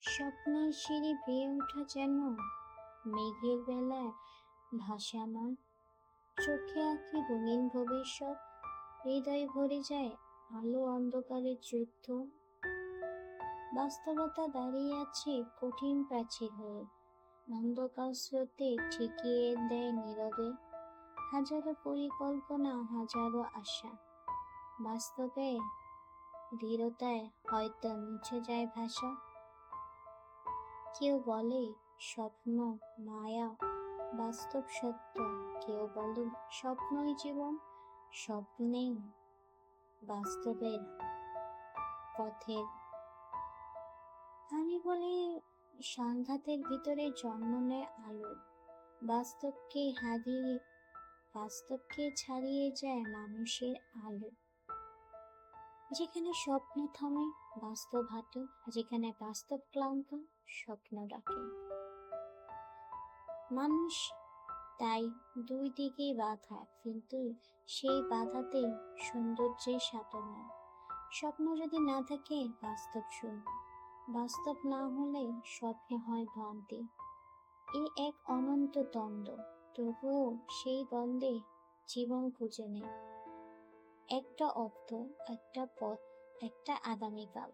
স্বপ্নের সিঁড়ি বেয়ে ওঠা যেন মেঘের বেলায় ভাসামান, চোখে আঁকি রঙিন ভবিষ্যৎ, হৃদয় ভরে যায় আলো অন্ধকারের যুদ্ধ। বাস্তবতা দাঁড়িয়ে আছে কঠিন প্রাচীর হয়ে, অন্ধকার স্রোতে ঠেকিয়ে দেয় নীরবে হাজারো পরিকল্পনা, হাজারো আশা। বাস্তবে দৃঢ়তায় হয়তো মুছে যায় ভাষা। কেউ বলে স্বপ্ন মায়া, বাস্তব সত্য। কেউ বলে স্বপ্নই জীবন, স্বপ্নেই বাস্তবের পথের। আমি বলি সংঘাতের ভিতরে জন্ম নেয় আলো, বাস্তবকে হারিয়ে বাস্তবকে ছাড়িয়ে যায় মানুষের আলো। যেখানে স্বপ্ন থামে বাস্তব হাঁটে, যেখানে বাস্তব ক্লান্ত স্বপ্ন ডাকে। মানুষ তাই দুই দিকেই বাধা, কিন্তু সেই বাধাতে সৌন্দর্যের সাথে নেয়। স্বপ্ন যদি না থাকে বাস্তব শূন্য, বাস্তব না হলে স্বপ্নে হয় ভ্রান্তি। এই এক অনন্ত দ্বন্দ্ব, তবুও সেই দ্বন্দ্বে জীবন খুঁজে নেয় একটা অর্থ, একটা পথ, একটা আগামীকাল।